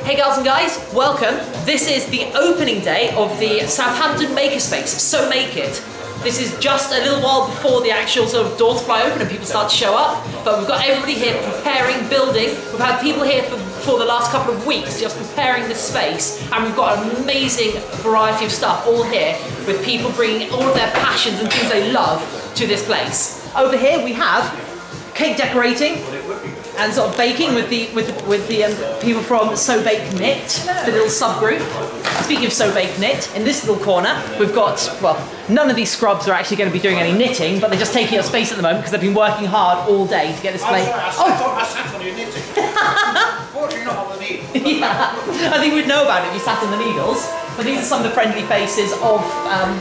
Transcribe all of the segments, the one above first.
Hey girls and guys, welcome. This is the opening day of the Southampton Makerspace, SoMakeIt. This is just a little while before the actual sort of doors fly open and people start to show up, but we've got everybody here preparing, building. We've had people here for the last couple of weeks just preparing this space, and we've got an amazing variety of stuff all here with people bringing all of their passions and things they love to this place. Over here we have cake decorating and sort of baking with the people from SoMakeIt, the little subgroup. Speaking of SoMakeIt, in this little corner we've got, well, none of these scrubs are actually going to be doing any knitting, but they're just taking up space at the moment because they've been working hard all day to get this place. I sat on your knitting. Fortunately not on the needles. Yeah, I think we'd know about it if you sat on the needles. But these are some of the friendly faces of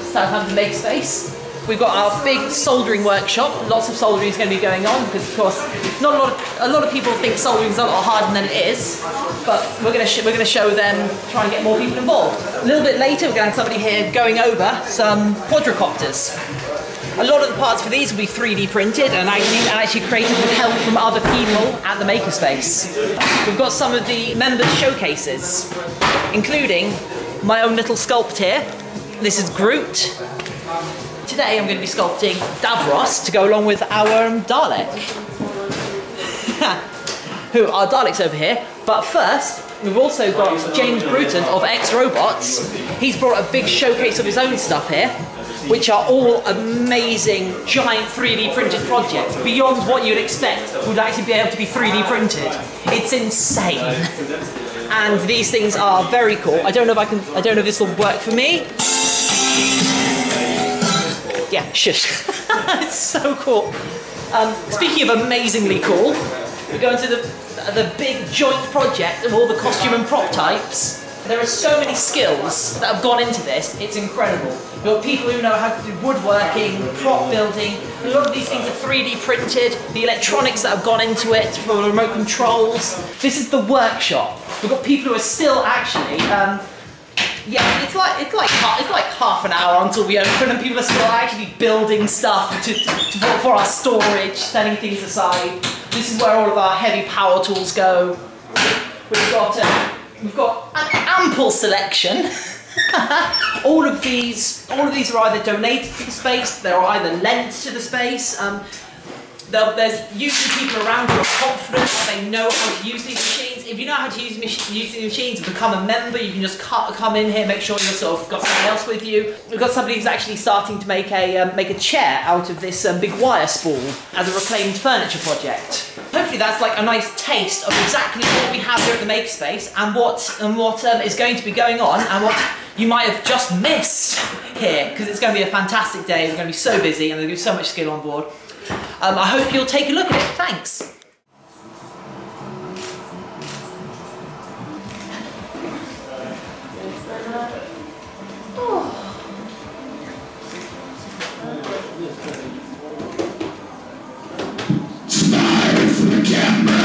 Southampton Makerspace. We've got our big soldering workshop. Lots of soldering is going to be going on because, of course, a lot of people think soldering is a lot harder than it is. But we're going to show them, try and get more people involved. A little bit later, we're going to have somebody here going over some quadricopters. A lot of the parts for these will be 3D printed and actually created with help from other people at the Makerspace. We've got some of the members' showcases, including my own little sculpt here. This is Groot. Today I'm going to be sculpting Davros to go along with our Dalek. Who are Daleks over here. But first, we've also got James Bruton of X-Robots. He's brought a big showcase of his own stuff here, which are all amazing, giant 3D printed projects, beyond what you'd expect would actually be able to be 3D printed. It's insane. And these things are very cool. I don't know if this will work for me. Yeah, shush. It's so cool. Speaking of amazingly cool, we're going to the big joint project of all the costume and prop types. There are so many skills that have gone into this, it's incredible. We've got people who know how to do woodworking, prop building. A lot of these things are 3D printed, the electronics that have gone into it for remote controls. This is the workshop. We've got people who are still actually, yeah, it's like half an hour until we open and people are still actually building stuff for our storage, setting things aside. This is where all of our heavy power tools go. We've got an ample selection. all of these are either donated to the space, they're either lent to the space. There's usually people around who are confident, they know how to use these machines. If you know how to use these machines and become a member, you can just come in here, make sure you've sort of got somebody else with you. We've got somebody who's actually starting to make a chair out of this big wire spool as a reclaimed furniture project. Hopefully that's like a nice taste of exactly what we have here at the Makerspace and what is going to be going on and what you might have just missed here, because it's going to be a fantastic day. We're going to be so busy and there's going to be so much skill on board. I hope you'll take a look at it. Thanks. Smile for the camera.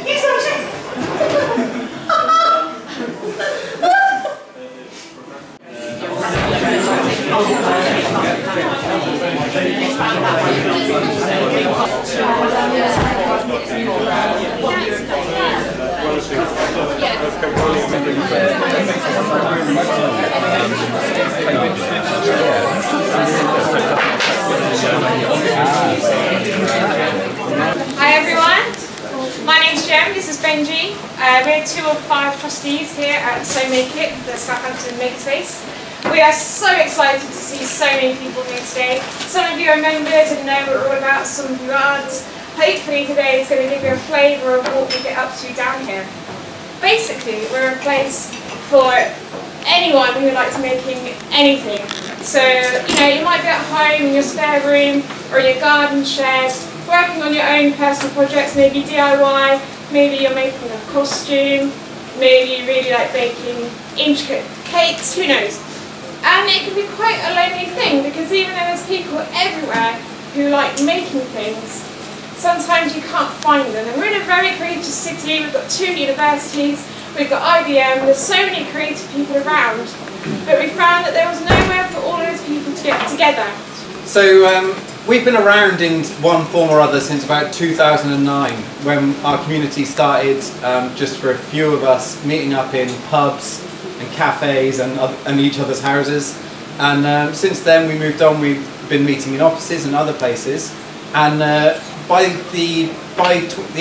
He's so shit. Hi everyone, my name's Jem, this is Benji. We're 2 of 5 trustees here at SoMakeIt, the Southampton Makerspace. We are so excited to see so many people here today. Some of you are members and know what we're all about, some of you aren't. Hopefully today is going to give you a flavour of what we get up to down here. Basically, we're a place for anyone who likes making anything. So, you might be at home in your spare room or in your garden shed, working on your own personal projects, maybe DIY, maybe you're making a costume, maybe you really like baking intricate cakes, who knows. And it can be quite a lonely thing because even though there's people everywhere who like making things, sometimes you can't find them. And we're in a very creative city, we've got 2 universities, we've got IBM, there's so many creative people around, but we found that there was nowhere for all those people to get together. So We've been around in one form or other since about 2009, when our community started just for a few of us meeting up in pubs and cafes and each other's houses. And since then we moved on, we've been meeting in offices and other places. And by the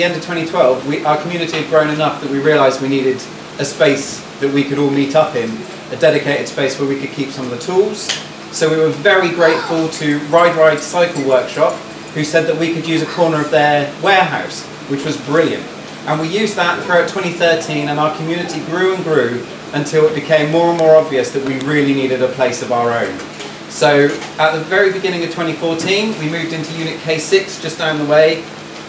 end of 2012, our community had grown enough that we realised we needed a space that we could all meet up in, a dedicated space where we could keep some of the tools. So we were very grateful to Ride Cycle Workshop, who said that we could use a corner of their warehouse, which was brilliant. And we used that throughout 2013, and our community grew and grew until it became more and more obvious that we really needed a place of our own. So at the very beginning of 2014, we moved into Unit K6 just down the way,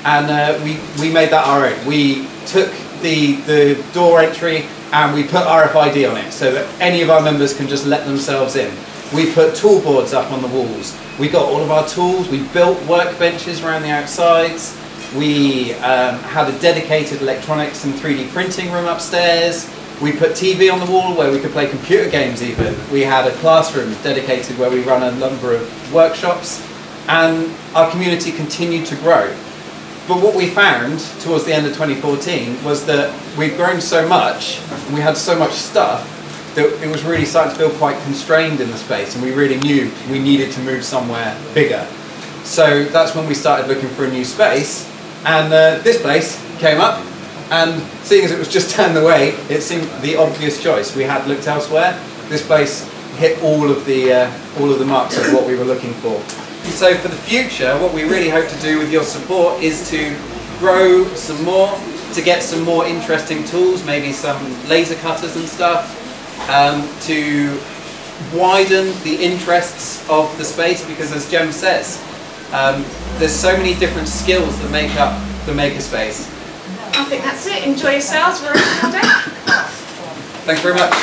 and we made that our own. We took the door entry and we put RFID on it so that any of our members can just let themselves in. We put tool boards up on the walls. We got all of our tools. We built workbenches around the outsides. We had a dedicated electronics and 3D printing room upstairs. We put TV on the wall where we could play computer games even. We had a classroom dedicated where we run a number of workshops, and our community continued to grow. But what we found towards the end of 2014 was that we'd grown so much and we had so much stuff that it was really starting to feel quite constrained in the space, and we really knew we needed to move somewhere bigger. So that's when we started looking for a new space, and this place came up, and seeing as it was just down the way, it seemed the obvious choice. We had looked elsewhere. This place hit all of the marks of what we were looking for. So for the future, what we really hope to do with your support is to grow some more, to get some more interesting tools, maybe some laser cutters and stuff, to widen the interests of the space, because as Jem says, there's so many different skills that make up the makerspace. I think that's it. Enjoy yourselves. We're open all day. Thanks very much.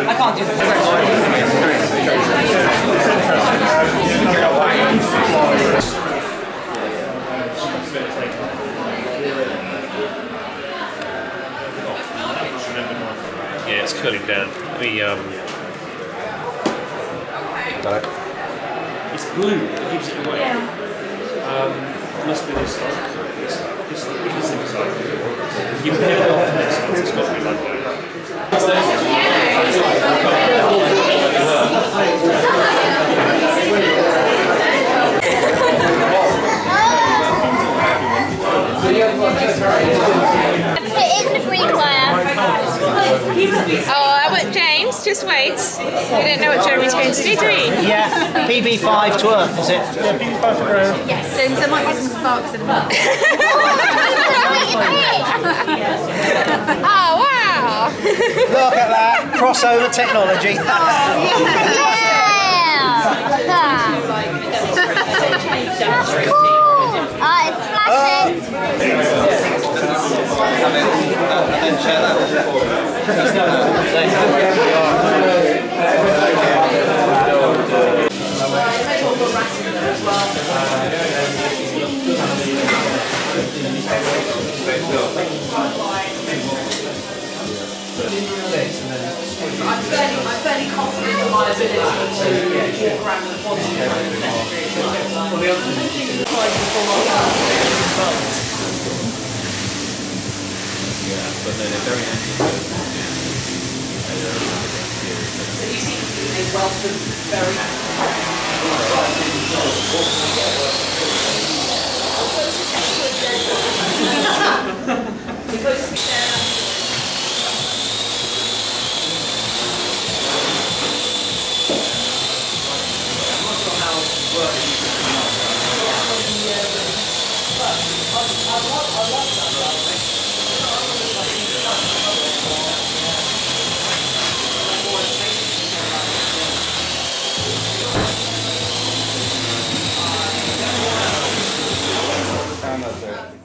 I can't do that. Yeah, it's cooling down. Let me It's blue. It gives it away. Yeah. Must be this one. This inside. You peel it off this one. It's got to be like that. Oh, but James, just wait. We don't know what Jeremy's going to do, do we? Yeah, PB5 to Earth, is it? Yeah, PB5 to Earth. Yes, so there might be some sparks in the box. Oh, wow! Look at that, crossover technology. It's flashing. I'm fairly confident in my ability to walk around with one but they're very active. So you see a wealth of very... And that's it.